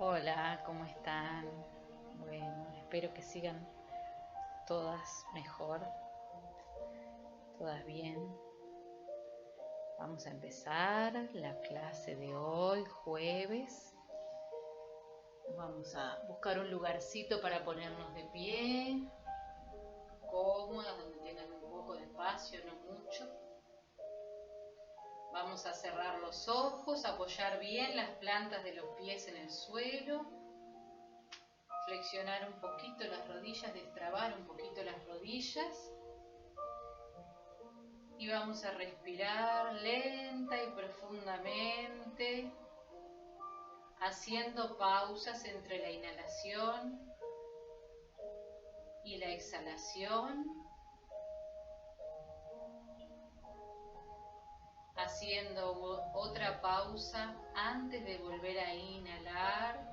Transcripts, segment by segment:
Hola, ¿cómo están? Bueno, espero que sigan todas mejor, todas bien. Vamos a empezar la clase de hoy, jueves. Vamos a buscar un lugarcito para ponernos de pie, cómodas, donde tengan un poco de espacio, no mucho. Vamos a cerrar los ojos, apoyar bien las plantas de los pies en el suelo. Flexionar un poquito las rodillas, destrabar un poquito las rodillas y vamos a respirar lenta y profundamente, haciendo pausas entre la inhalación y la exhalación, haciendo otra pausa antes de volver a inhalar.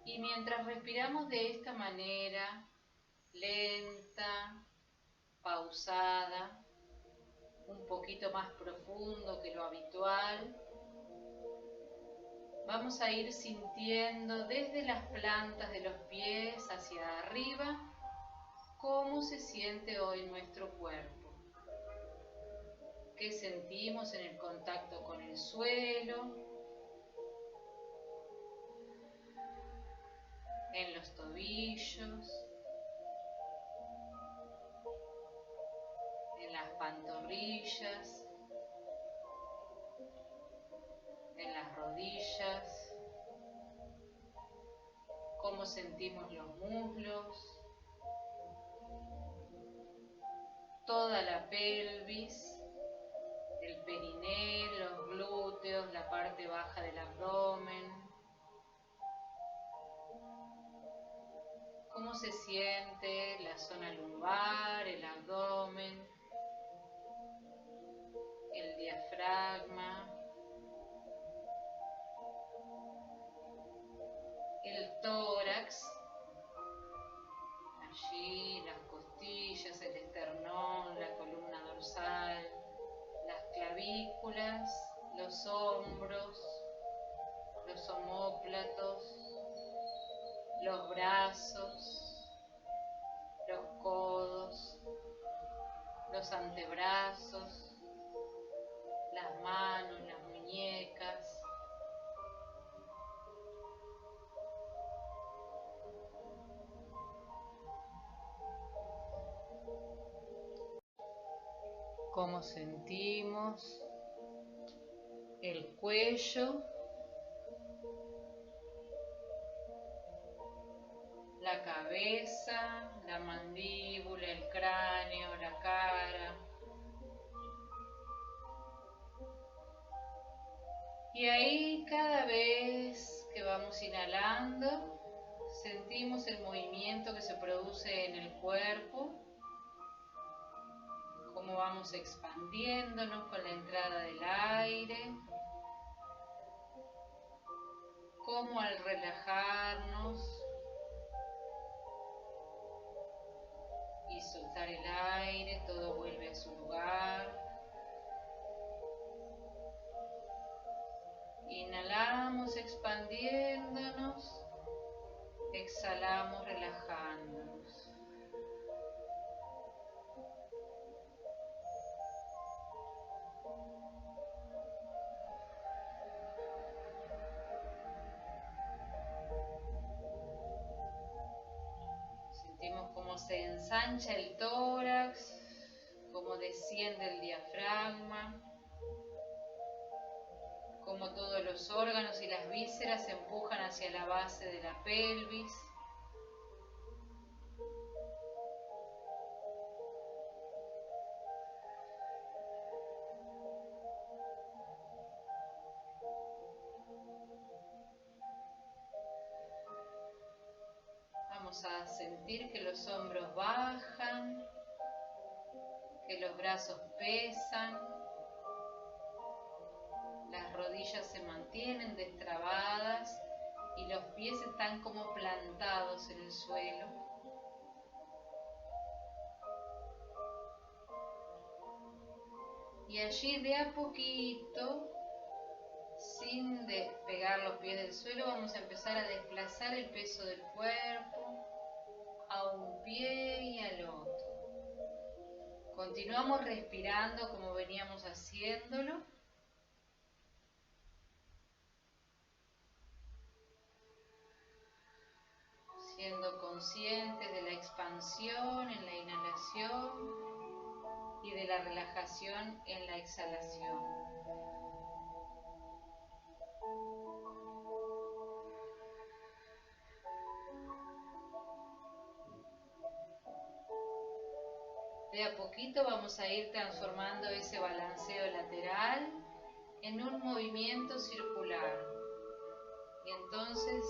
Y mientras respiramos de esta manera, lenta, pausada, un poquito más profundo que lo habitual, vamos a ir sintiendo desde las plantas de los pies hacia arriba cómo se siente hoy nuestro cuerpo. ¿Qué sentimos en el contacto con el suelo? En los tobillos, en las pantorrillas, en las rodillas, cómo sentimos los muslos, toda la pelvis, el periné, los glúteos, la parte baja del abdomen. Cómo se siente la zona lumbar, el abdomen, el diafragma, el tórax, allí las costillas, el esternón, la columna dorsal, las clavículas, los hombros, los omóplatos, los brazos, los codos, los antebrazos, las manos, las muñecas. Cómo sentimos el cuello, la cabeza, la mandíbula, el cráneo, la cara. Y ahí cada vez que vamos inhalando, sentimos el movimiento que se produce en el cuerpo, cómo vamos expandiéndonos con la entrada del aire, cómo al relajarnos y soltar el aire, todo vuelve a su lugar. Inhalamos expandiéndonos, exhalamos relajándonos. Sentimos cómo se ensancha el tórax, cómo desciende el diafragma, cómo todos los órganos y las vísceras se empujan hacia la base de la pelvis. Vamos a sentir que los hombros bajan, que los brazos pesan, las rodillas se mantienen destrabadas y los pies están como plantados en el suelo. Y allí de a poquito, sin despegar los pies del suelo, vamos a empezar a desplazar el peso del cuerpo a un pie y al otro. Continuamos respirando como veníamos haciéndolo. Siendo conscientes de la expansión en la inhalación y de la relajación en la exhalación. De a poquito vamos a ir transformando ese balanceo lateral en un movimiento circular. Y entonces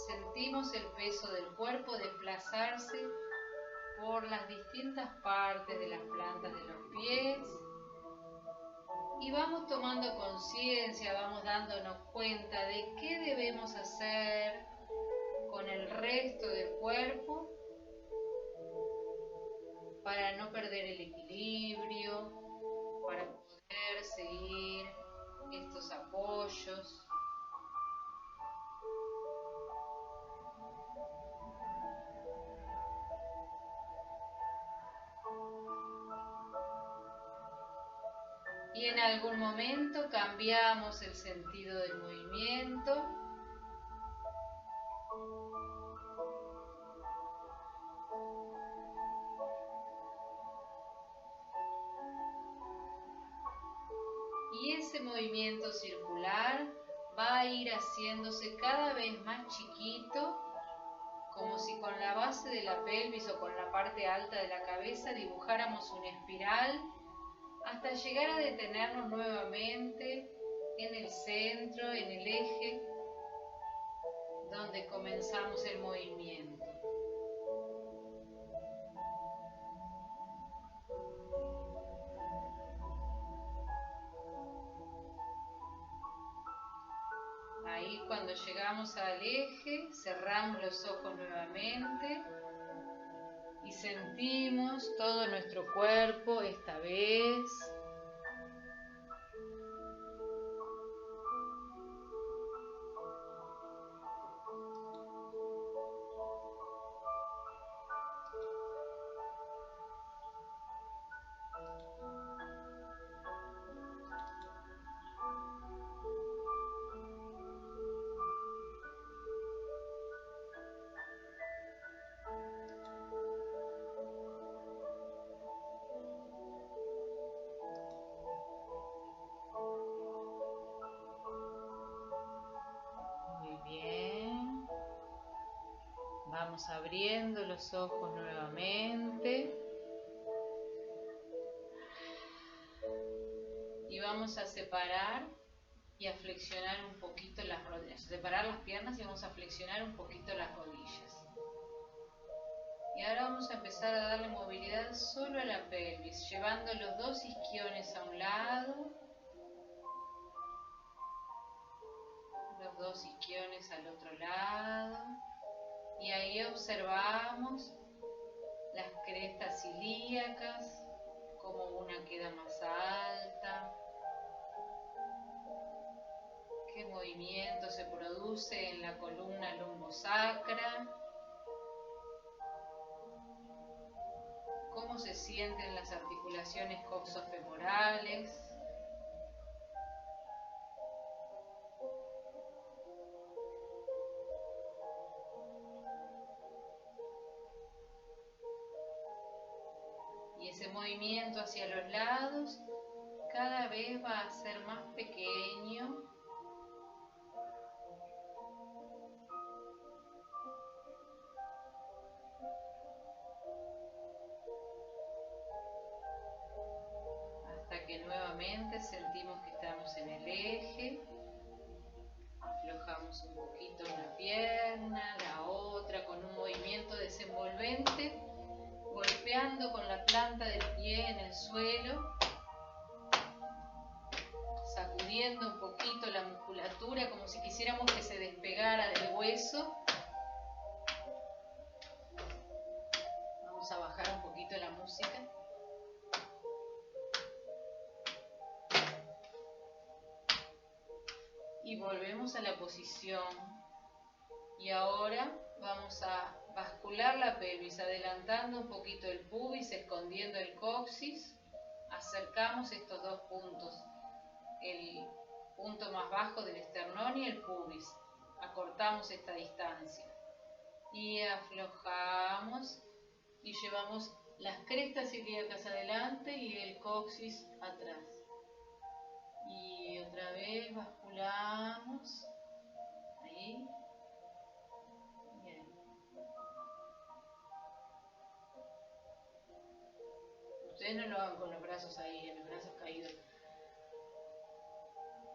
sentimos el peso del cuerpo desplazarse por las distintas partes de las plantas de los pies. Y vamos tomando conciencia, vamos dándonos cuenta de qué debemos hacer con el resto del cuerpo para no perder el equilibrio, para poder seguir estos apoyos. Y en algún momento cambiamos el sentido del movimiento. Y ese movimiento circular va a ir haciéndose cada vez más chiquito, como si con la base de la pelvis o con la parte alta de la cabeza dibujáramos una espiral hasta llegar a detenernos nuevamente en el centro, en el eje, donde comenzamos el movimiento. Ahí cuando llegamos al eje, cerramos los ojos nuevamente y sentimos todo nuestro cuerpo esta vez. Vamos abriendo los ojos nuevamente y vamos a separar y a flexionar un poquito las rodillas, separar las piernas y vamos a flexionar un poquito las rodillas. Y ahora vamos a empezar a darle movilidad solo a la pelvis, llevando los dos isquiones a un lado, los dos isquiones al otro lado. Y ahí observamos las crestas ilíacas, como una queda más alta, qué movimiento se produce en la columna lumbosacra, cómo se sienten las articulaciones coxofemorales. Y ese movimiento hacia los lados cada vez va a ser más pequeño. Hasta que nuevamente sentimos que estamos en el eje. Aflojamos un poquito una pierna, la otra, con un movimiento desenvolvente, golpeando con la planta del pie en el suelo, sacudiendo un poquito la musculatura como si quisiéramos que se despegara del hueso. Vamos a bajar un poquito la música. y volvemos a la posición. Y ahora vamos a bascular la pelvis, adelantando un poquito el pubis, escondiendo el coxis. Acercamos estos dos puntos, el punto más bajo del esternón y el pubis. Acortamos esta distancia. Y aflojamos y llevamos las crestas ilíacas adelante y el coxis atrás. Y otra vez basculamos. Ahí. Bien. Ustedes no lo hagan con los brazos ahí, en los brazos caídos.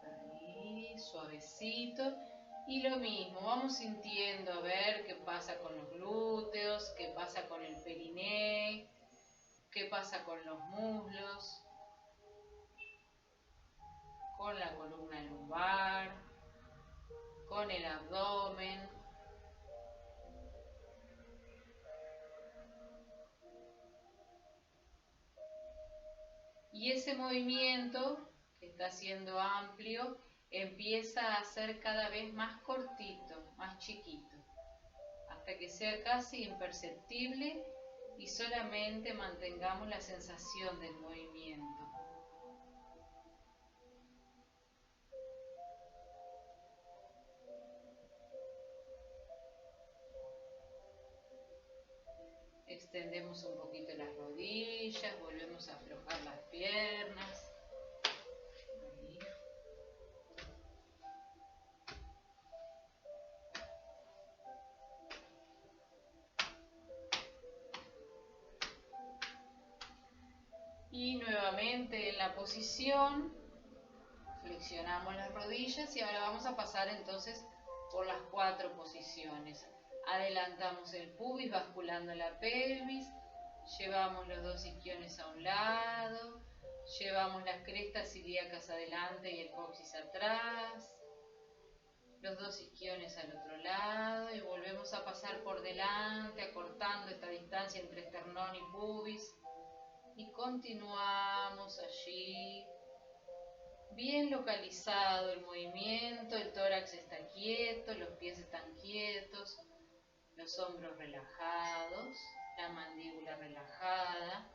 Ahí, suavecito. Y lo mismo, vamos sintiendo a ver qué pasa con los glúteos, qué pasa con el periné, qué pasa con los muslos, con la columna lumbar, con el abdomen. Y ese movimiento, que está siendo amplio, empieza a ser cada vez más cortito, más chiquito, hasta que sea casi imperceptible y solamente mantengamos la sensación del movimiento. Extendemos un poquito las rodillas, volvemos a aflojar las piernas. Ahí. Y nuevamente en la posición, flexionamos las rodillas y ahora vamos a pasar entonces por las 4 posiciones. Adelantamos el pubis basculando la pelvis, llevamos los dos isquiones a un lado, llevamos las crestas ilíacas adelante y el coxis atrás, los dos isquiones al otro lado y volvemos a pasar por delante, acortando esta distancia entre esternón y pubis y continuamos allí. Bien localizado el movimiento, el tórax está quieto, los pies están quietos, los hombros relajados, la mandíbula relajada.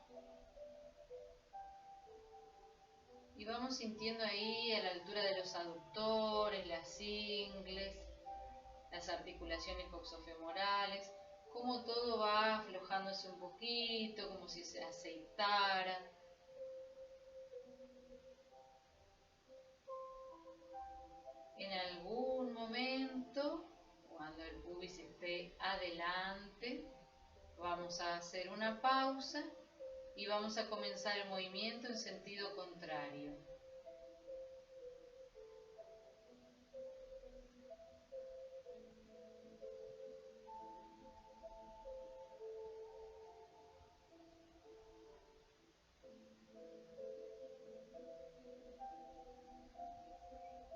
Y vamos sintiendo ahí a la altura de los aductores, las ingles, las articulaciones coxofemorales, cómo todo va aflojándose un poquito, como si se aceitara. En algún momento, cuando el pubis esté adelante, vamos a hacer una pausa y vamos a comenzar el movimiento en sentido contrario.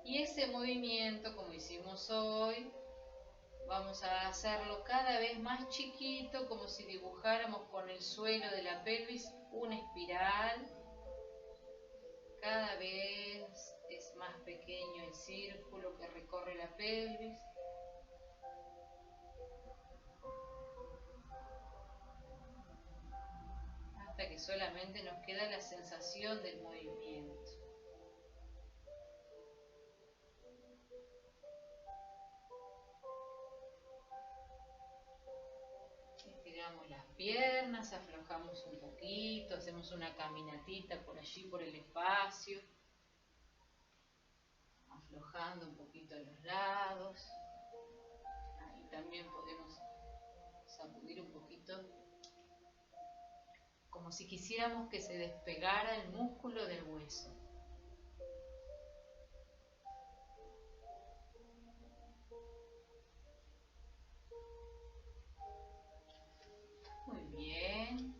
Y ese movimiento, como hicimos hoy, vamos a hacerlo cada vez más chiquito, como si dibujáramos con el suelo de la pelvis una espiral. Cada vez es más pequeño el círculo que recorre la pelvis. Hasta que solamente nos queda la sensación del movimiento. Estiramos las piernas, aflojamos un poquito, hacemos una caminatita por allí, por el espacio. Aflojando un poquito a los lados. Ahí también podemos sacudir un poquito, como si quisiéramos que se despegara el músculo del hueso. Muy bien.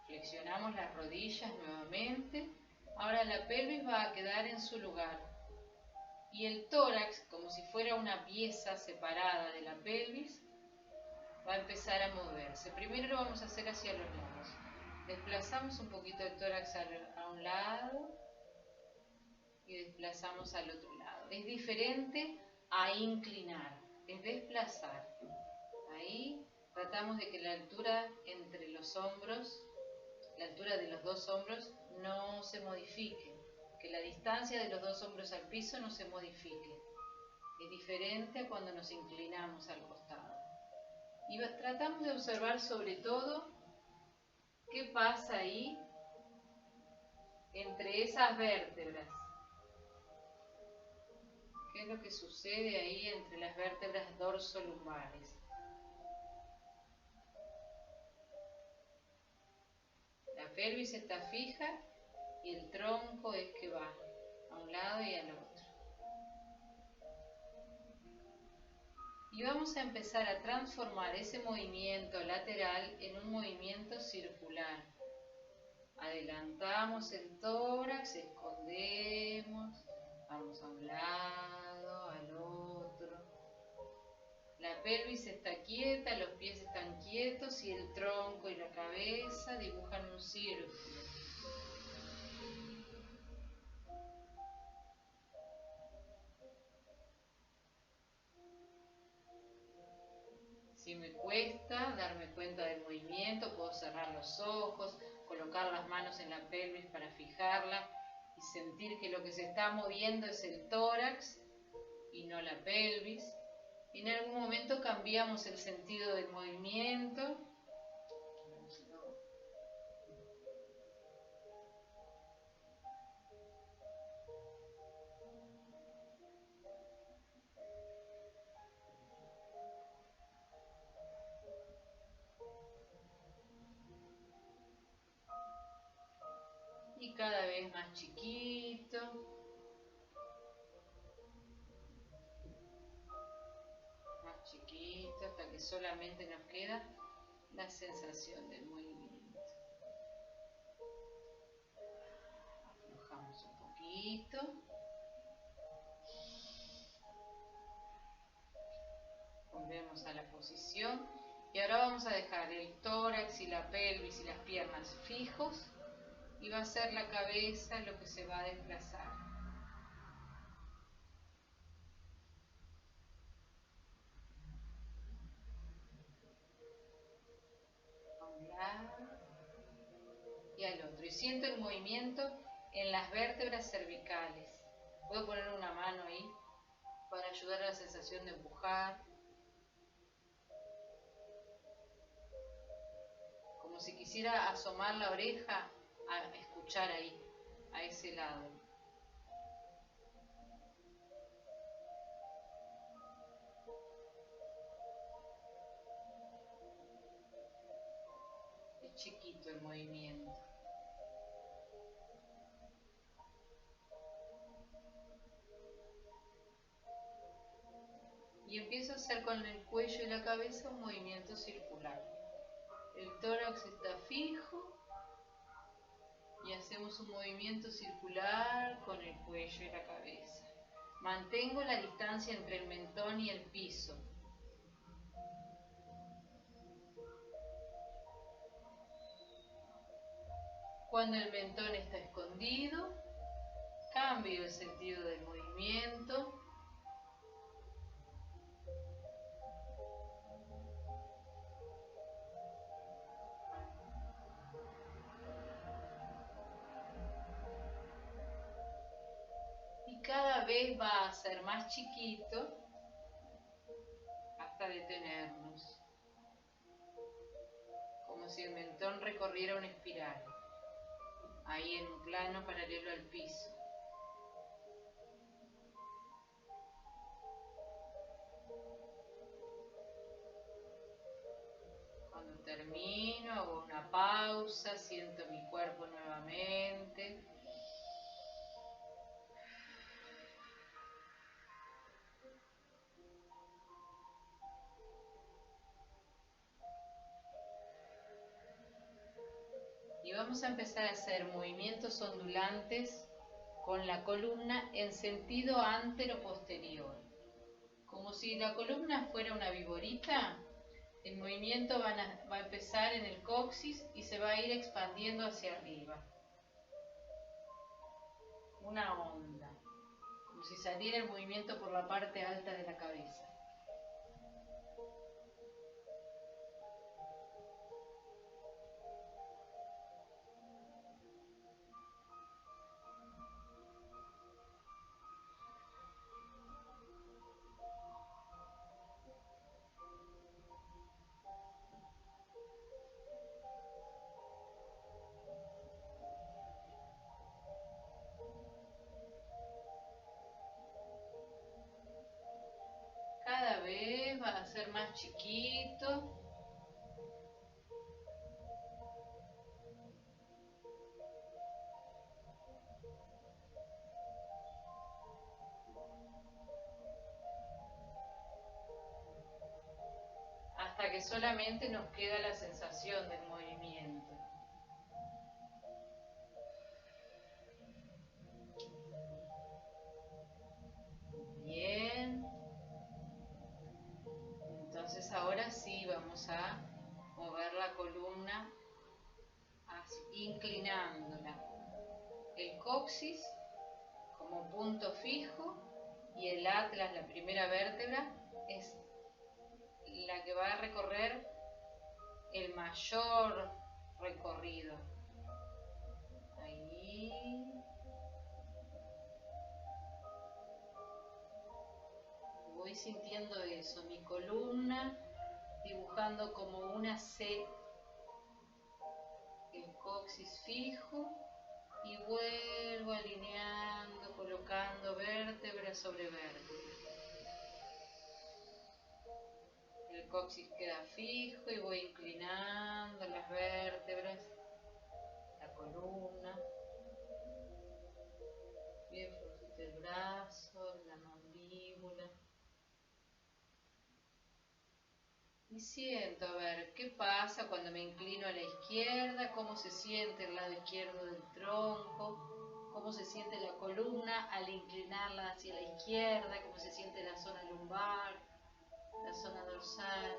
Flexionamos las rodillas nuevamente. Ahora la pelvis va a quedar en su lugar. Y el tórax, como si fuera una pieza separada de la pelvis, va a empezar a moverse. Primero lo vamos a hacer hacia los lados. Desplazamos un poquito el tórax a un lado y después desplazamos al otro lado. Es diferente a inclinar, es desplazar. Ahí tratamos de que la altura entre los hombros, la altura de los dos hombros no se modifique, que la distancia de los dos hombros al piso no se modifique. Es diferente a cuando nos inclinamos al costado. Y tratamos de observar sobre todo qué pasa ahí entre esas vértebras. ¿Qué es lo que sucede ahí entre las vértebras dorsolumbares? La pelvis está fija y el tronco es que va a un lado y al otro. Y vamos a empezar a transformar ese movimiento lateral en un movimiento circular. Adelantamos el tórax, escondemos, vamos a un lado, al otro. La pelvis está quieta, los pies están quietos y el tronco y la cabeza dibujan un círculo. Si me cuesta darme cuenta del movimiento, puedo cerrar los ojos, colocar las manos en la pelvis para fijarla y sentir que lo que se está moviendo es el tórax y no la pelvis. En algún momento cambiamos el sentido del movimiento. Y cada vez más chiquito. Más chiquito hasta que solamente nos queda la sensación del movimiento. Aflojamos un poquito. Volvemos a la posición. Y ahora vamos a dejar el tórax y la pelvis y las piernas fijos. Y va a ser la cabeza lo que se va a desplazar. A un lado y al otro. Y siento el movimiento en las vértebras cervicales. Puedo poner una mano ahí para ayudar a la sensación de empujar. Como si quisiera asomar la oreja a escuchar ahí, a ese lado. Es chiquito el movimiento. Y empiezo a hacer con el cuello y la cabeza un movimiento circular. El tórax está fijo y hacemos un movimiento circular con el cuello y la cabeza. Mantengo la distancia entre el mentón y el piso. Cuando el mentón está escondido, cambio el sentido del movimiento. Y cada vez va a ser más chiquito hasta detenernos. Como si el mentón recorriera una espiral. Ahí en un plano paralelo al piso. Cuando termino, hago una pausa, siento mi cuerpo nuevamente. Y vamos a empezar a hacer movimientos ondulantes con la columna en sentido antero-posterior. Como si la columna fuera una viborita, el movimiento va a empezar en el coxis y se va a ir expandiendo hacia arriba. Una onda. como si saliera el movimiento por la parte alta de la cabeza. Cada vez va a ser más chiquito. Hasta que solamente nos queda la sensación del movimiento. Bien. Entonces ahora sí vamos a mover la columna inclinándola. El coxis como punto fijo y el atlas, la primera vértebra, es la que va a recorrer el mayor recorrido. Ahí. Voy sintiendo eso, mi columna dibujando como una C, el coxis fijo, y vuelvo alineando, colocando vértebra sobre vértebra. El coxis queda fijo y voy inclinando las vértebras, la columna, bien flojito el brazo, la mandíbula. Y siento, a ver, ¿qué pasa cuando me inclino a la izquierda? ¿Cómo se siente el lado izquierdo del tronco? ¿Cómo se siente la columna al inclinarla hacia la izquierda? ¿Cómo se siente la zona lumbar, la zona dorsal?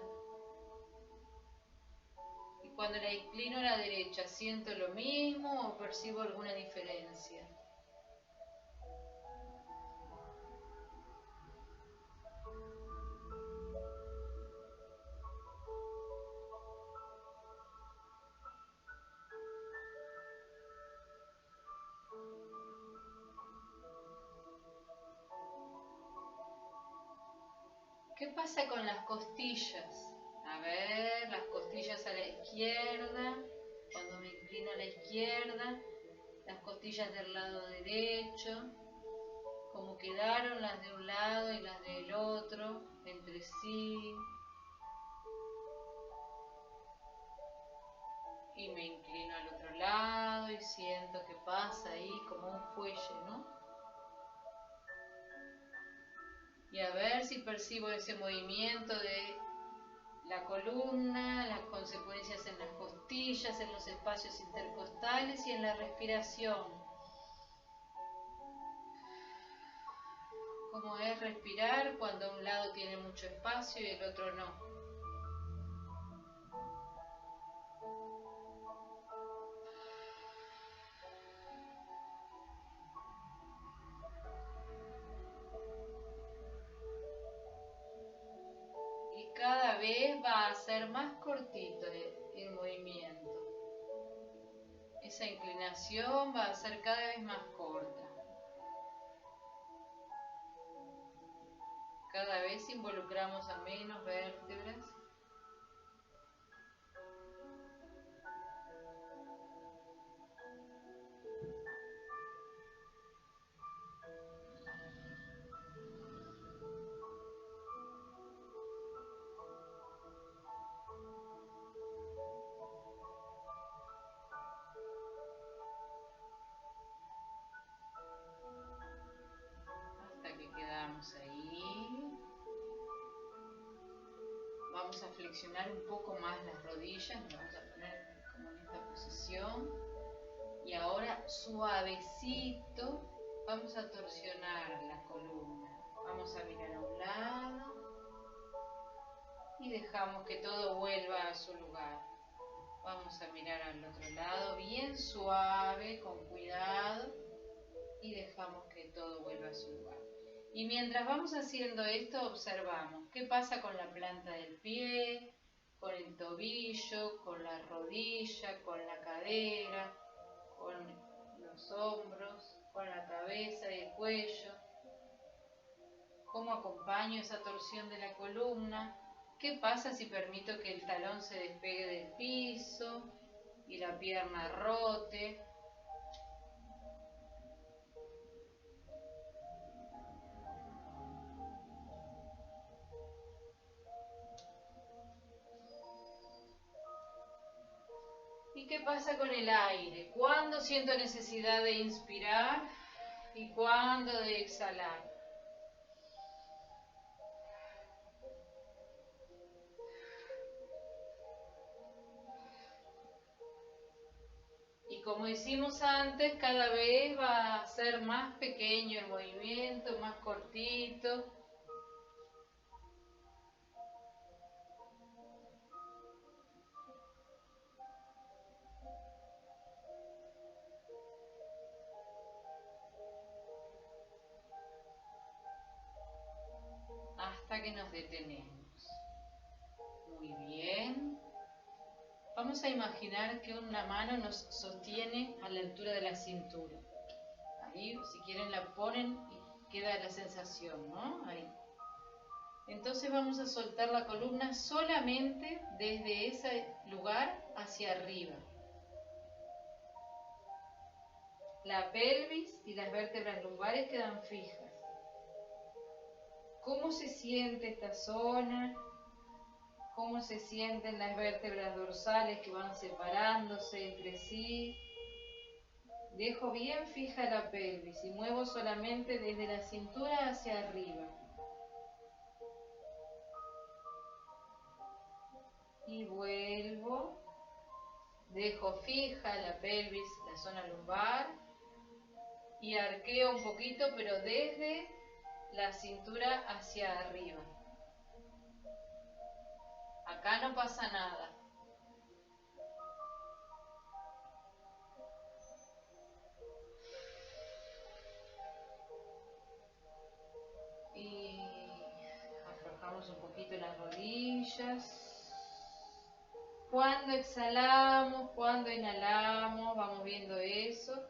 Y cuando la inclino a la derecha, ¿siento lo mismo o percibo alguna diferencia? ¿Qué pasa con las costillas? A ver, las costillas a la izquierda, cuando me inclino a la izquierda, las costillas del lado derecho, cómo quedaron las de un lado y las del otro, entre sí. Y me inclino al otro lado y siento que pasa ahí como un fuelle, ¿no? Y a ver si percibo ese movimiento de la columna, las consecuencias en las costillas, en los espacios intercostales y en la respiración. Cómo es respirar cuando un lado tiene mucho espacio y el otro no. Y cada vez va a ser más cortito el movimiento. Esa inclinación va a ser cada vez más corta. Cada vez involucramos a menos vértebras. Hasta que quedamos ahí. Vamos a flexionar un poco más las rodillas, nos vamos a poner como en esta posición. Y ahora suavecito vamos a torsionar la columna. Vamos a mirar a un lado y dejamos que todo vuelva a su lugar. Vamos a mirar al otro lado bien suave, con cuidado. y dejamos que todo vuelva a su lugar. Y mientras vamos haciendo esto, observamos qué pasa con la planta del pie, con el tobillo, con la rodilla, con la cadera, con los hombros, con la cabeza y el cuello. ¿Cómo acompaño esa torsión de la columna? ¿Qué pasa si permito que el talón se despegue del piso y la pierna rote? ¿Y qué pasa con el aire? ¿Cuándo siento necesidad de inspirar y cuándo de exhalar? Y como hicimos antes, cada vez va a ser más pequeño el movimiento, más cortito. Hasta que nos detenemos. Muy bien. Vamos a imaginar que una mano nos sostiene a la altura de la cintura. Ahí, si quieren, la ponen y queda la sensación, ¿no? Ahí. Entonces vamos a soltar la columna solamente desde ese lugar hacia arriba. La pelvis y las vértebras lumbares quedan fijas. ¿Cómo se siente esta zona? ¿Cómo se sienten las vértebras dorsales que van separándose entre sí? Dejo bien fija la pelvis y muevo solamente desde la cintura hacia arriba. Y vuelvo. Dejo fija la pelvis, la zona lumbar. Y arqueo un poquito, pero desde la cintura hacia arriba. Acá no pasa nada. Y aflojamos un poquito las rodillas. Cuando exhalamos, cuando inhalamos, vamos viendo eso.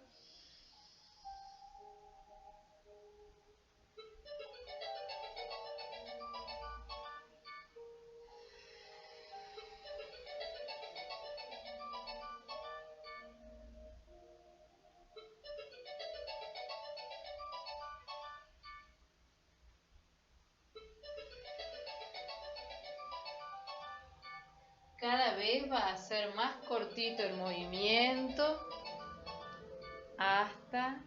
Cada vez va a ser más cortito el movimiento hasta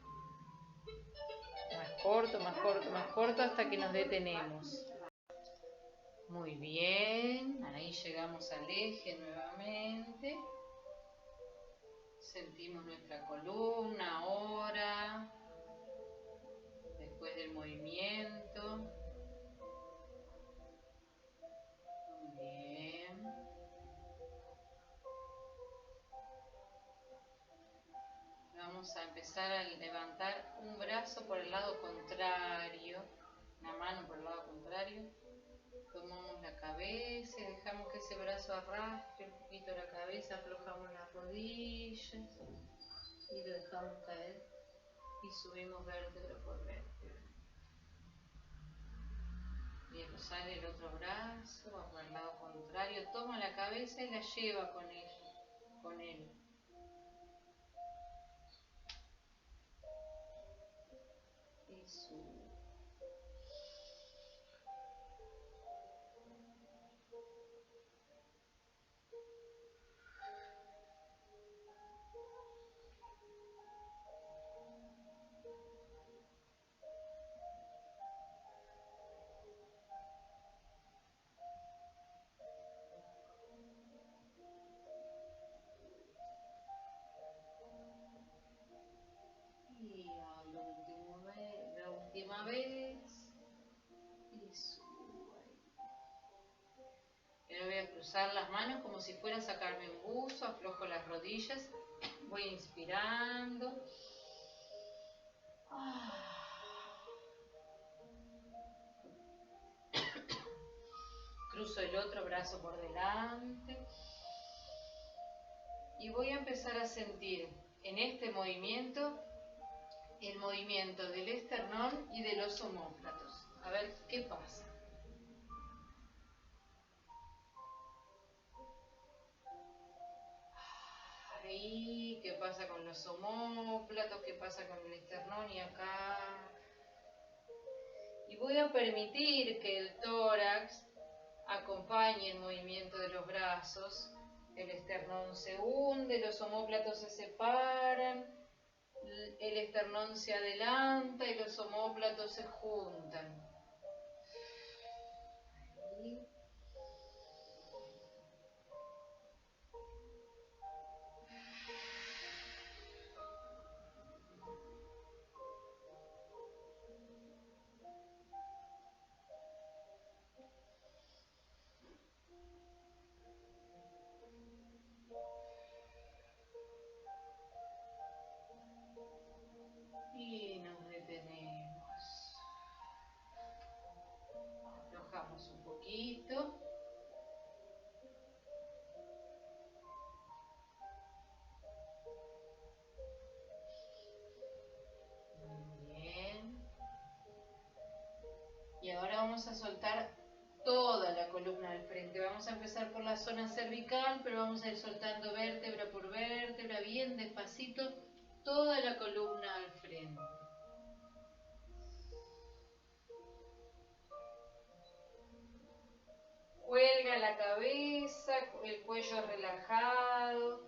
más corto, más corto, más corto hasta que nos detenemos. Muy bien, ahí llegamos al eje nuevamente. Sentimos nuestra columna ahora, después del movimiento. Muy bien. Vamos a empezar a levantar un brazo por el lado contrario, una mano por el lado contrario. Tomamos la cabeza y dejamos que ese brazo arrastre un poquito la cabeza, aflojamos las rodillas y lo dejamos caer y subimos vértebra por vértebra. Bien, sale el otro brazo, va por el lado contrario, toma la cabeza y la lleva con él. Y sube. Y la última vez. Y subo ahí. Ahora voy a cruzar las manos como si fuera a sacarme un buzo, aflojo las rodillas, voy inspirando, Cruzo el otro brazo por delante. Y voy a empezar a sentir en este movimiento el movimiento del esternón y de los omóplatos. A ver qué pasa. Ahí, qué pasa con los omóplatos, qué pasa con el esternón y acá. Y voy a permitir que el tórax acompañe el movimiento de los brazos. El esternón se hunde, los omóplatos se separan, el esternón se adelanta y los omóplatos se juntan. Ahí. Y nos detenemos. Aflojamos un poquito. Muy bien. Y ahora vamos a soltar toda la columna del frente. Vamos a empezar por la zona cervical, pero vamos a ir soltando vértebra por vértebra, bien despacito, toda la columna al frente. Cuelga la cabeza, el cuello relajado,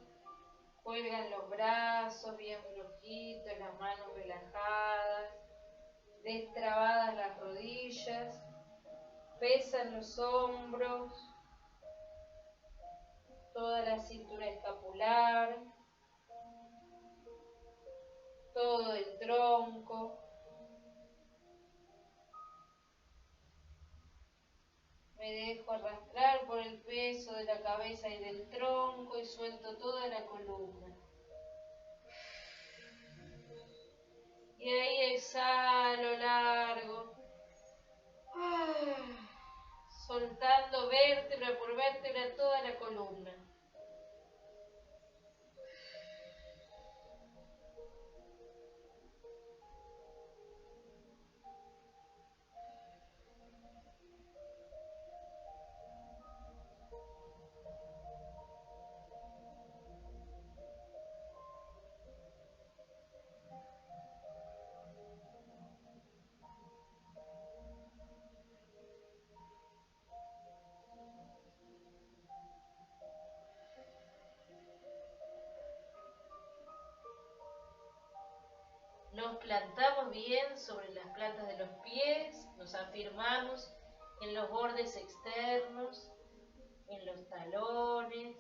cuelgan los brazos bien flojitos, las manos relajadas, destrabadas las rodillas, pesan los hombros, toda la cintura escapular, todo el tronco. Me dejo arrastrar por el peso de la cabeza y del tronco y suelto toda la columna. Y ahí exhalo largo, soltando vértebra por vértebra toda la columna. Nos plantamos bien sobre las plantas de los pies, nos afirmamos en los bordes externos, en los talones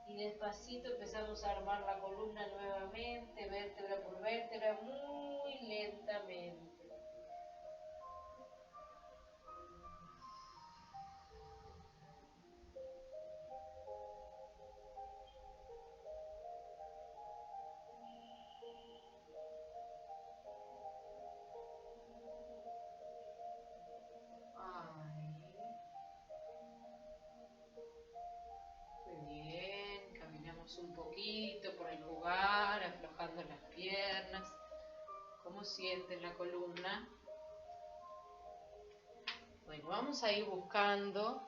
y despacito empezamos a armar la columna nuevamente, vértebra por vértebra, muy lentamente. Un poquito por el lugar, aflojando las piernas. ¿Cómo sienten la columna? Bueno, vamos a ir buscando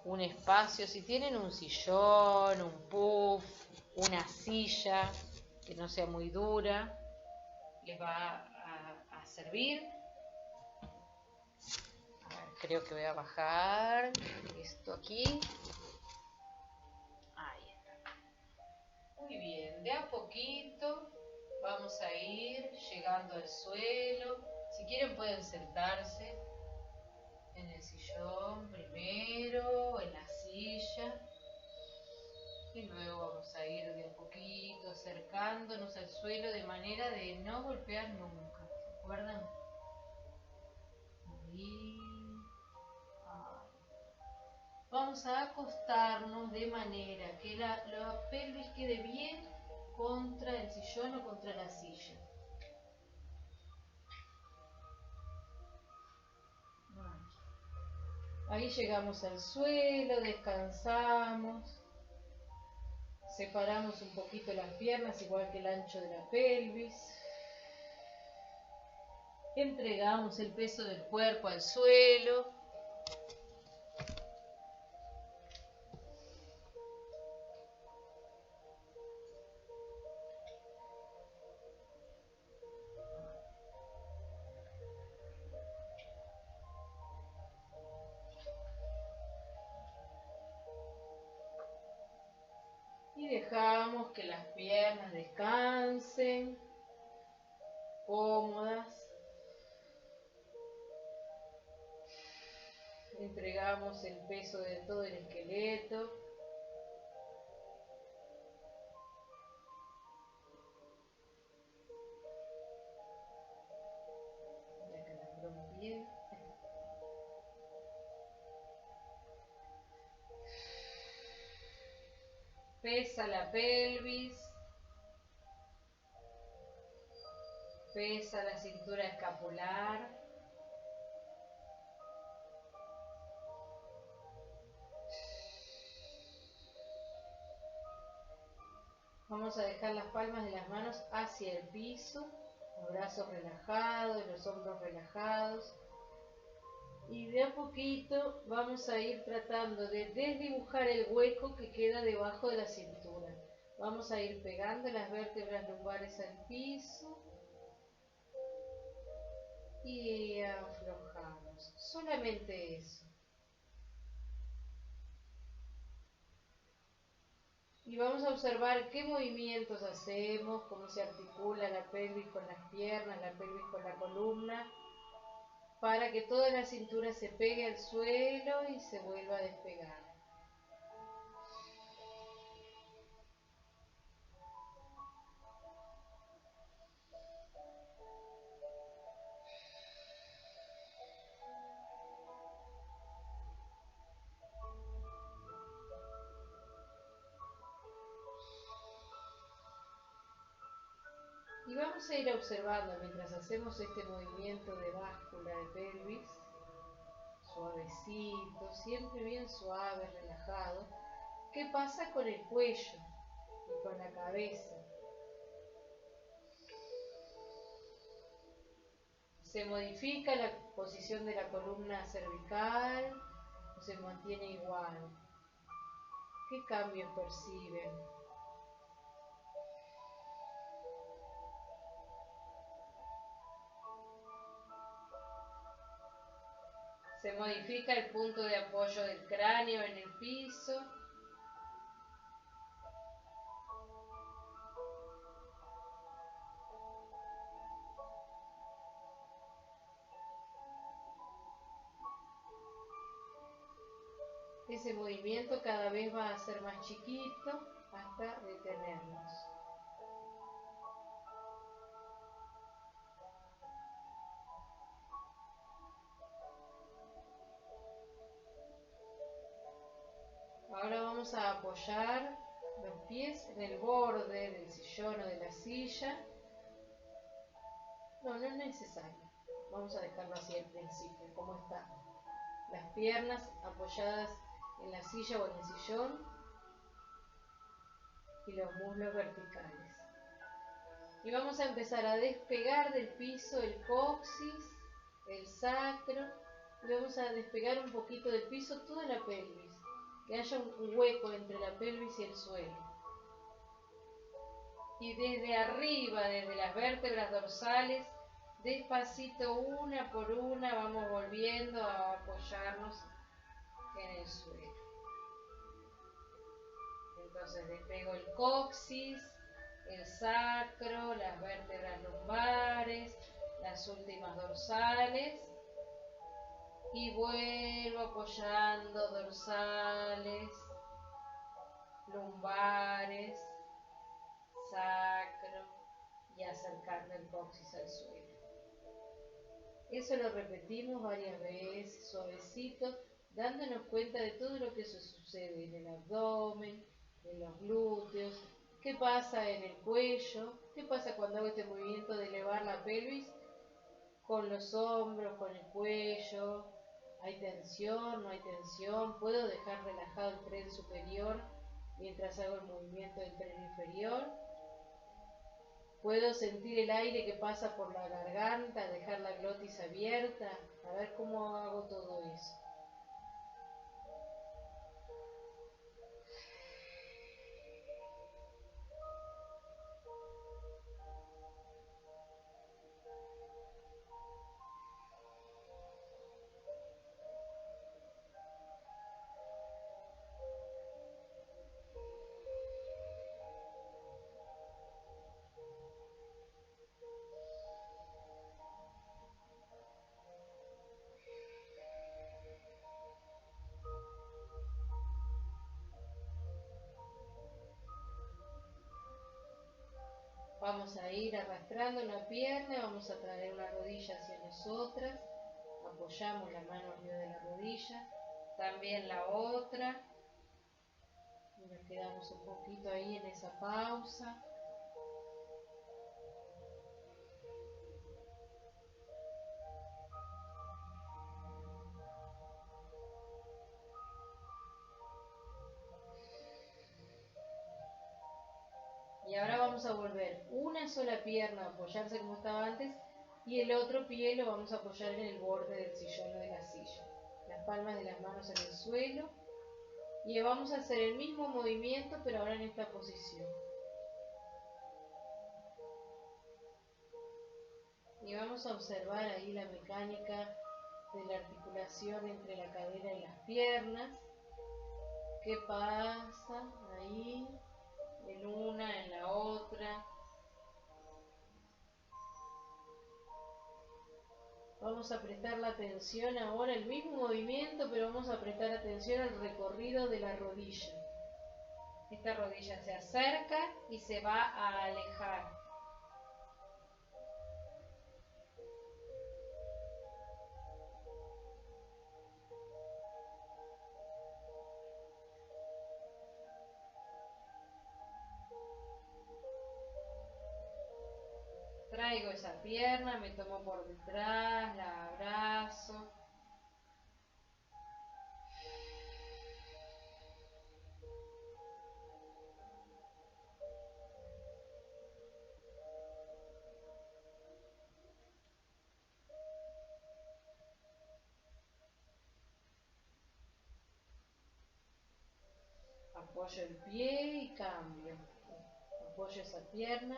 un espacio. Si tienen un sillón, un puff, una silla que no sea muy dura, les va a servir. A ver, creo que voy a bajar esto aquí. Muy bien, de a poquito vamos a ir llegando al suelo. Si quieren pueden sentarse en el sillón primero o en la silla. Y luego vamos a ir de a poquito acercándonos al suelo de manera de no golpear nunca. ¿Se acuerdan? Ahí. Vamos a acostarnos de manera que la pelvis quede bien contra el sillón o contra la silla. Ahí llegamos al suelo, descansamos. Separamos un poquito las piernas, igual que el ancho de la pelvis. Entregamos el peso del cuerpo al suelo. Y dejamos que las piernas descansen, cómodas. Entregamos el peso de todo el esqueleto. Ya calambró bien. Pesa la pelvis. Pesa la cintura escapular. Vamos a dejar las palmas de las manos hacia el piso, los brazos relajados, los hombros relajados. Y de a poquito vamos a ir tratando de desdibujar el hueco que queda debajo de la cintura. Vamos a ir pegando las vértebras lumbares al piso y aflojamos. Solamente eso. Y vamos a observar qué movimientos hacemos, cómo se articula la pelvis con las piernas, la pelvis con la columna, para que toda la cintura se pegue al suelo y se vuelva a despegar. Y vamos a ir observando mientras hacemos este movimiento de báscula de pelvis, suavecito, siempre bien suave, relajado. ¿Qué pasa con el cuello y con la cabeza? ¿Se modifica la posición de la columna cervical o se mantiene igual? ¿Qué cambios perciben? Se modifica el punto de apoyo del cráneo en el piso. Ese movimiento cada vez va a ser más chiquito hasta detenernos. Ahora vamos a apoyar los pies en el borde del sillón o de la silla. No es necesario. Vamos a dejarlo así al principio, como está. Las piernas apoyadas en la silla o en el sillón y los muslos verticales. Y vamos a empezar a despegar del piso el coxis, el sacro, y vamos a despegar un poquito del piso toda la pelvis, que haya un hueco entre la pelvis y el suelo. Y desde arriba, desde las vértebras dorsales, despacito, una por una, vamos volviendo a apoyarnos en el suelo. Entonces despego el coxis, el sacro, las vértebras lumbares, las últimas dorsales y vuelvo apoyando dorsales, lumbares, sacro y acercando el coxis al suelo. Eso lo repetimos varias veces, suavecito, dándonos cuenta de todo lo que sucede en el abdomen, en los glúteos, qué pasa en el cuello, qué pasa cuando hago este movimiento de elevar la pelvis con los hombros, con el cuello, ¿Hay tensión? ¿No hay tensión? ¿Puedo dejar relajado el tren superior mientras hago el movimiento del tren inferior? ¿Puedo sentir el aire que pasa por la garganta, dejar la glotis abierta? A ver cómo hago todo eso. Vamos a ir arrastrando una pierna, vamos a traer una rodilla hacia nosotras, apoyamos la mano arriba de la rodilla, también la otra, y nos quedamos un poquito ahí en esa pausa. Y ahora vamos a volver una sola pierna a apoyarse como estaba antes y el otro pie lo vamos a apoyar en el borde del sillón o de la silla. Las palmas de las manos en el suelo y vamos a hacer el mismo movimiento pero ahora en esta posición. Y vamos a observar ahí la mecánica de la articulación entre la cadera y las piernas. ¿Qué pasa ahí? En una, en la otra. Vamos a prestar la atención ahora, el mismo movimiento, pero vamos a prestar atención al recorrido de la rodilla. Esta rodilla se acerca y se va a alejar. Traigo esa pierna, me tomo por detrás, la abrazo. Apoyo el pie y cambio. Apoyo esa pierna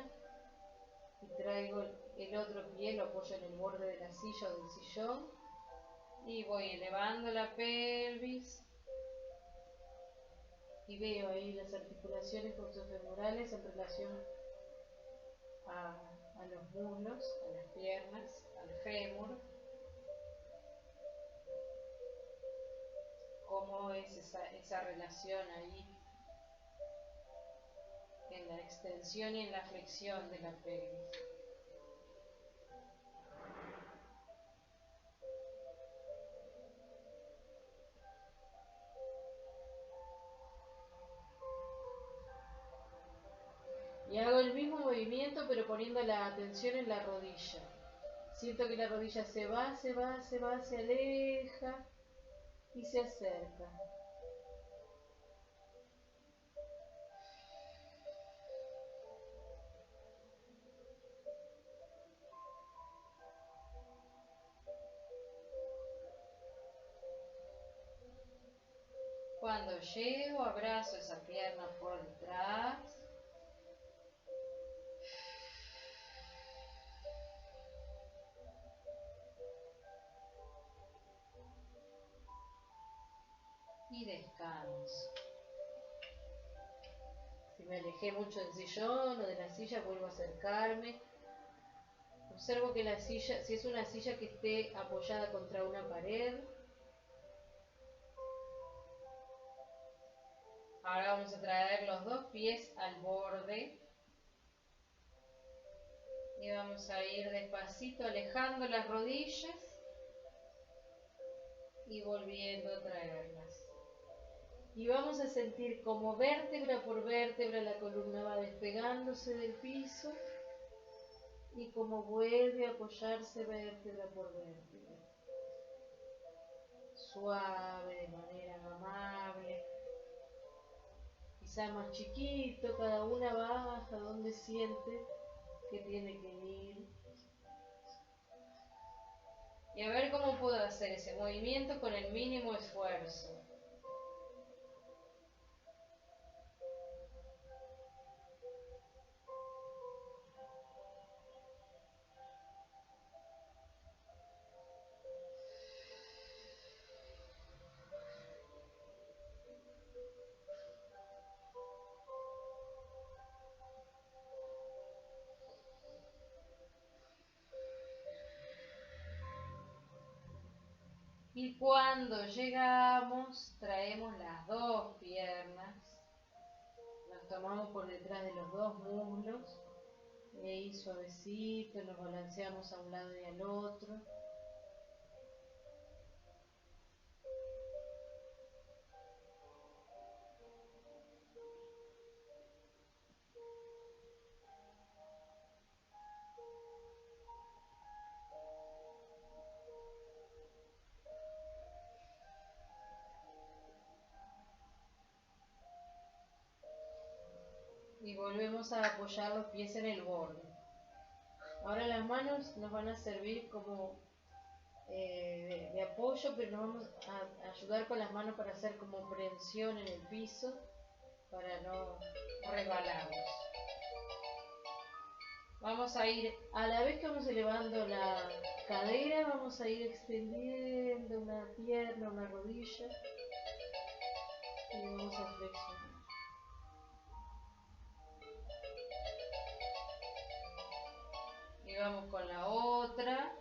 y traigo el otro pie, lo apoyo en el borde de la silla o del sillón y voy elevando la pelvis y veo ahí las articulaciones coxofemorales en relación a los muslos, a las piernas, al fémur. Cómo es esa relación ahí en la extensión y en la flexión de la pelvis. Y hago el mismo movimiento pero poniendo la atención en la rodilla. Siento que la rodilla se va, se va, se va, se aleja y se acerca. Cuando llego, abrazo esa pierna por detrás. Y descanso. Si me alejé mucho del sillón o de la silla, vuelvo a acercarme. Observo que la silla, si es una silla que esté apoyada contra una pared. Ahora vamos a traer los dos pies al borde. Y vamos a ir despacito alejando las rodillas y volviendo a traerlas. Y vamos a sentir como vértebra por vértebra la columna va despegándose del piso y como vuelve a apoyarse vértebra por vértebra. suave, de manera amable. Quizá más chiquito, cada una va hasta donde siente que tiene que ir. Y a ver cómo puedo hacer ese movimiento con el mínimo esfuerzo. Y cuando llegamos, traemos las dos piernas, nos tomamos por detrás de los dos muslos, y ahí suavecito nos balanceamos a un lado y al otro. Y volvemos a apoyar los pies en el borde. Ahora las manos nos van a servir como de apoyo, pero nos vamos a ayudar con las manos para hacer como prensión en el piso, para no resbalarnos. Vamos a ir, a la vez que vamos elevando la cadera, vamos a ir extendiendo una pierna, una rodilla, y vamos a flexionar. Y vamos con la otra.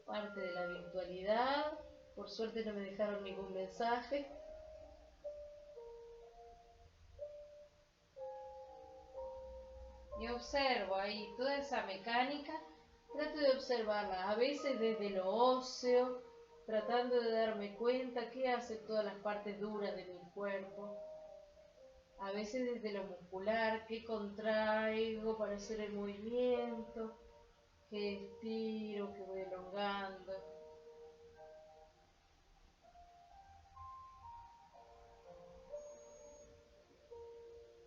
Parte de la virtualidad. Por suerte no me dejaron ningún mensaje. Y observo ahí toda esa mecánica. Trato de observarla, a veces desde lo óseo, tratando de darme cuenta qué hacen todas las partes duras de mi cuerpo. A veces desde lo muscular, qué contraigo para hacer el movimiento, qué estiro, qué voy elongando.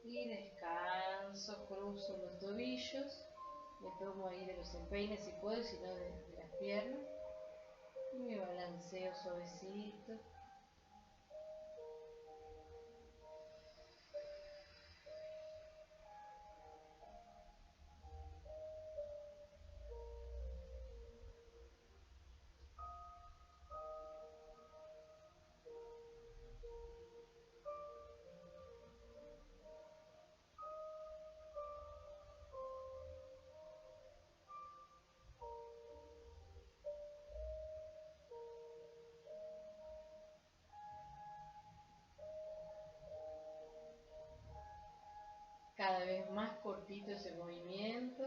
Y descanso, cruzo los tobillos, me tomo ahí de los empeines si puedo, si no de las piernas. Y me balanceo suavecito. Cada vez más cortito ese movimiento,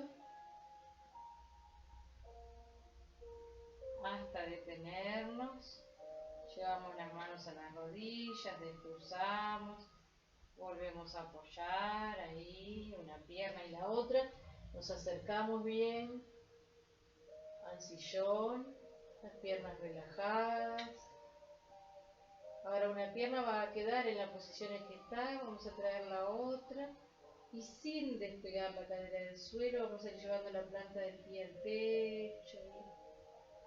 hasta detenernos. Llevamos las manos a las rodillas, descruzamos, volvemos a apoyar ahí una pierna y la otra. Nos acercamos bien al sillón, las piernas relajadas. Ahora una pierna va a quedar en la posición en que está, vamos a traer la otra. Y sin despegar la cadera del suelo, vamos a ir llevando la planta del pie al pecho,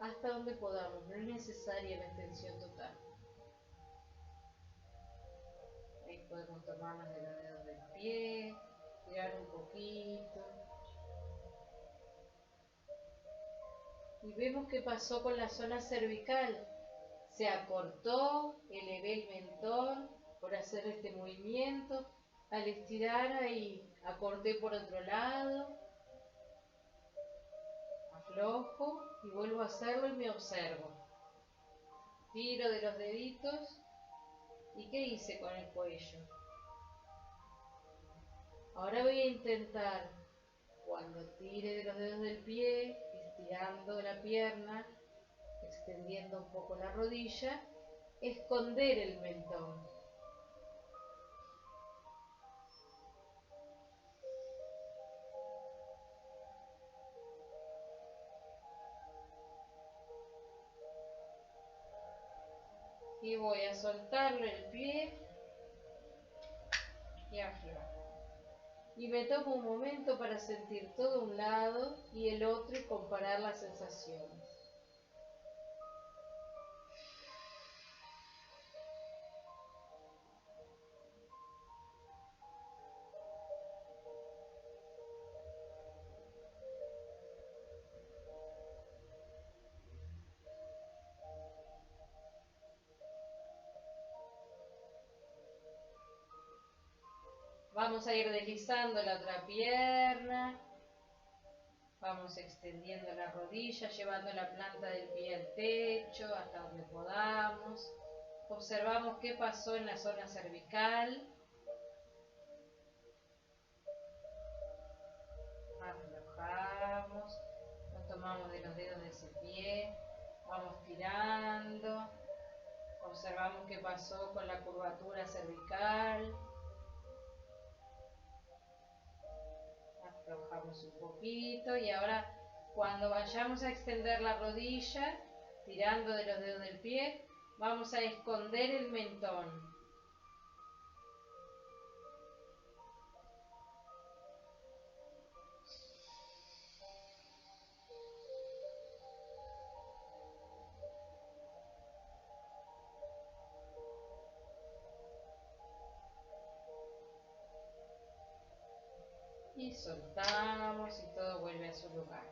hasta donde podamos, no es necesaria la extensión total. Ahí podemos tomarnos de los dedos del pie, tirar un poquito. Y vemos qué pasó con la zona cervical. Se acortó, elevé el mentón por hacer este movimiento. Al estirar ahí, acorté por otro lado, aflojo y vuelvo a hacerlo y me observo. Tiro de los deditos ¿Y qué hice con el cuello? Ahora voy a intentar, cuando tire de los dedos del pie, estirando la pierna, extendiendo un poco la rodilla, esconder el mentón. Y voy a soltarle el pie y aflojo. Y me tomo un momento para sentir todo un lado y el otro y comparar las sensaciones. Vamos a ir deslizando la otra pierna. Vamos extendiendo la rodilla, llevando la planta del pie al techo hasta donde podamos. Observamos qué pasó en la zona cervical. Aflojamos. Nos tomamos de los dedos de ese pie. Vamos tirando. Observamos qué pasó con la curvatura cervical. Aflojamos un poquito y ahora cuando vayamos a extender la rodilla, tirando de los dedos del pie, vamos a esconder el mentón. Y soltamos y todo vuelve a su lugar.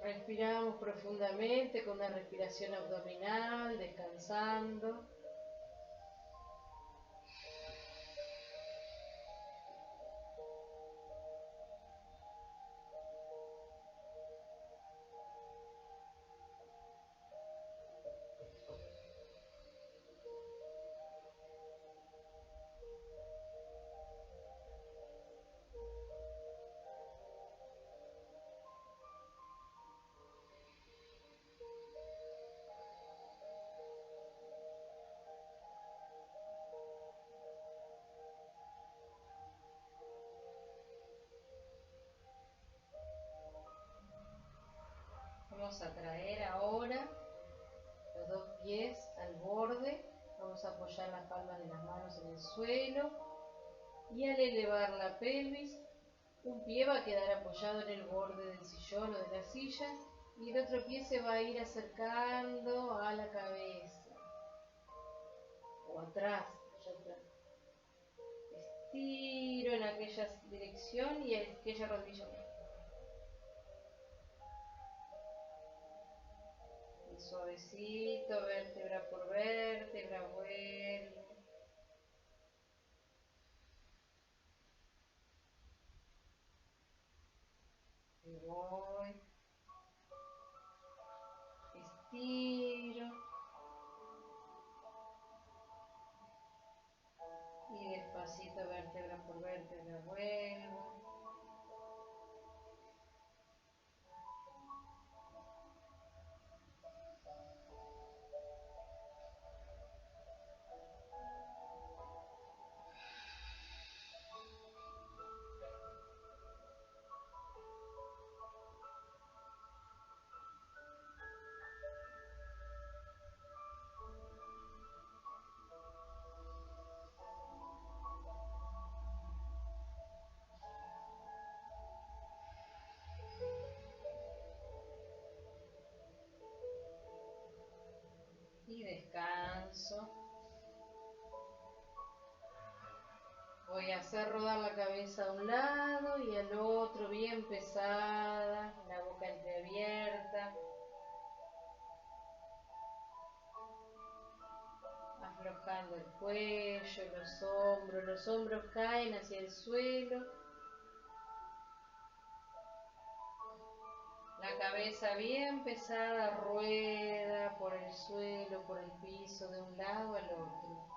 Respiramos profundamente con una respiración abdominal, descansando. Vamos a traer ahora los dos pies al borde. Vamos a apoyar las palmas de las manos en el suelo. Y al elevar la pelvis, un pie va a quedar apoyado en el borde del sillón o de la silla y el otro pie se va a ir acercando a la cabeza o atrás, allá atrás. Estiro en aquella dirección y aquella rodilla. Y suavecito, vértebra por vértebra, vuelvo. Y voy. Estiro. Y despacito, vértebra por vértebra, vuelvo. Y descanso. Voy a hacer rodar la cabeza a un lado y al otro, bien pesada, la boca entreabierta. Aflojando el cuello, los hombros caen hacia el suelo. La cabeza bien pesada rueda por el suelo, por el piso, de un lado al otro.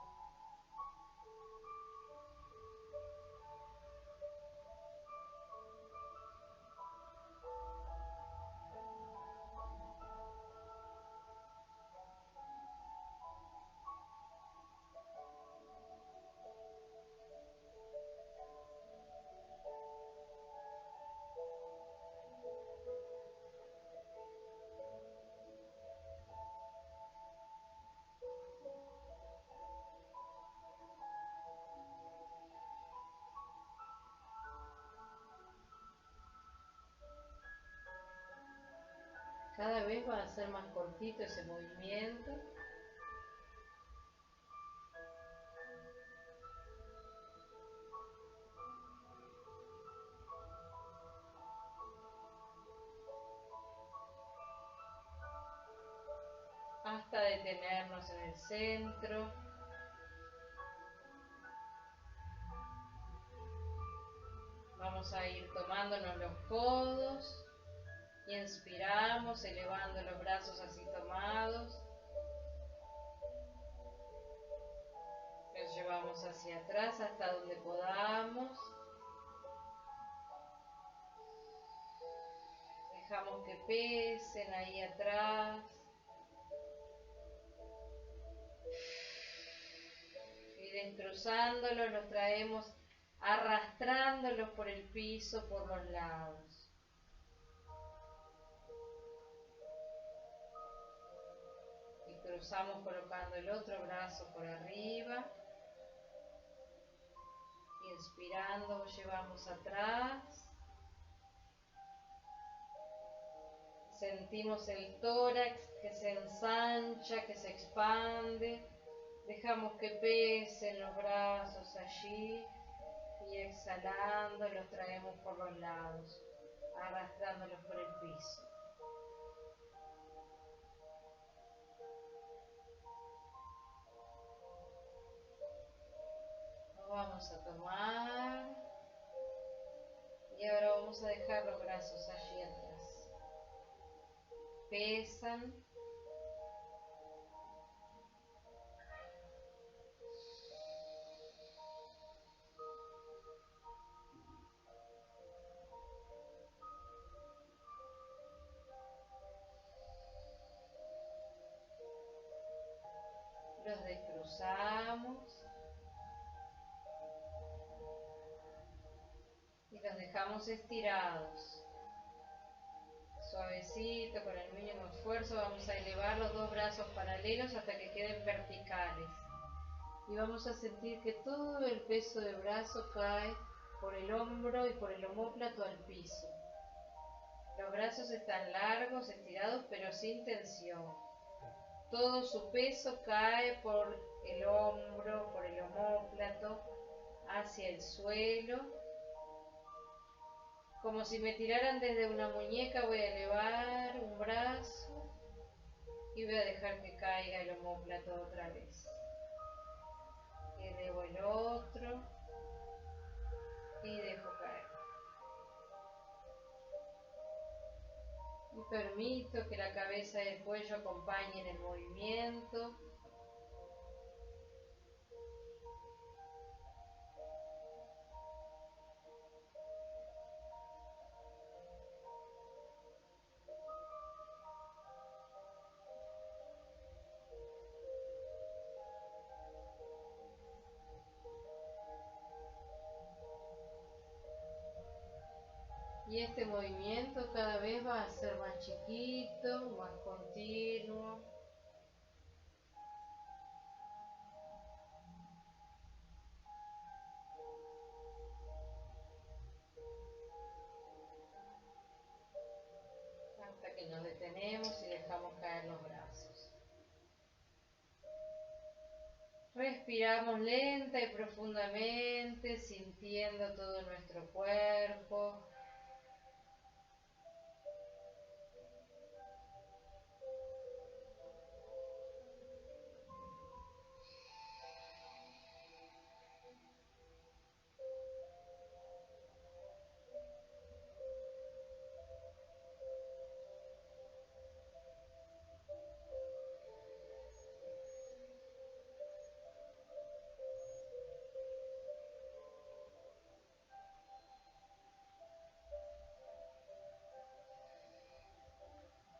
Cada vez va a ser más cortito ese movimiento. Hasta detenernos en el centro. Vamos a ir tomándonos los codos. Inspiramos, elevando los brazos así tomados. Los llevamos hacia atrás hasta donde podamos. Dejamos que pesen ahí atrás. Y destrozándolos los traemos arrastrándolos por el piso, por los lados. Y cruzamos colocando el otro brazo por arriba. Inspirando, llevamos atrás. Sentimos el tórax que se ensancha, que se expande. Dejamos que pesen los brazos allí. Y exhalando los traemos por los lados, arrastrándolos por el piso. Nos vamos a tomar y ahora vamos a dejar los brazos allí atrás. Pesan. Los descruzamos y los dejamos estirados. Suavecito, con el mínimo esfuerzo, vamos a elevar los dos brazos paralelos hasta que queden verticales. Y vamos a sentir que todo el peso del brazo cae por el hombro y por el omóplato al piso. Los brazos están largos, estirados, pero sin tensión. Todo su peso cae por el hombro, por el omóplato, hacia el suelo. Como si me tiraran desde una muñeca, voy a elevar un brazo y voy a dejar que caiga el omóplato otra vez. Elevo el otro y dejo caer. Y permito que la cabeza y el cuello acompañen el movimiento. Y este movimiento cada vez va a ser más chiquito, más continuo. Hasta que nos detenemos y dejamos caer los brazos. Respiramos lenta y profundamente, sintiendo todo nuestro cuerpo.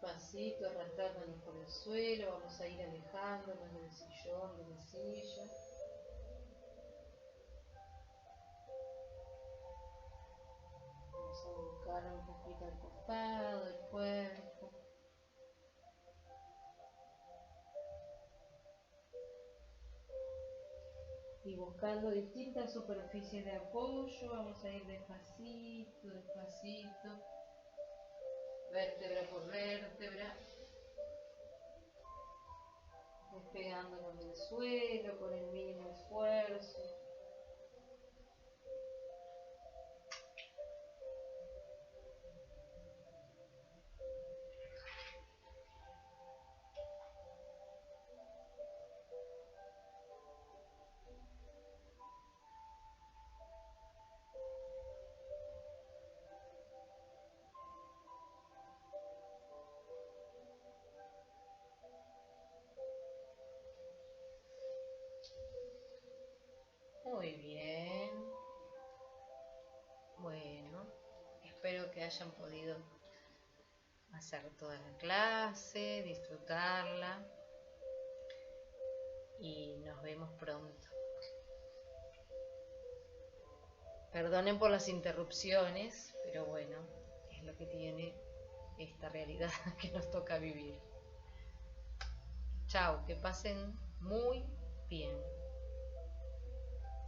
Despacito, arrastrándonos por el suelo, vamos a ir alejándonos del sillón, de la silla. Vamos a buscar un poquito al costado del cuerpo. Y buscando distintas superficies de apoyo, vamos a ir despacito, despacito, vértebra por vértebra, despegándonos del suelo con el mínimo esfuerzo. Muy bien. Bueno, espero que hayan podido hacer toda la clase, disfrutarla y nos vemos pronto. Perdonen por las interrupciones, pero bueno, es lo que tiene esta realidad que nos toca vivir. Chao, que pasen muy bien.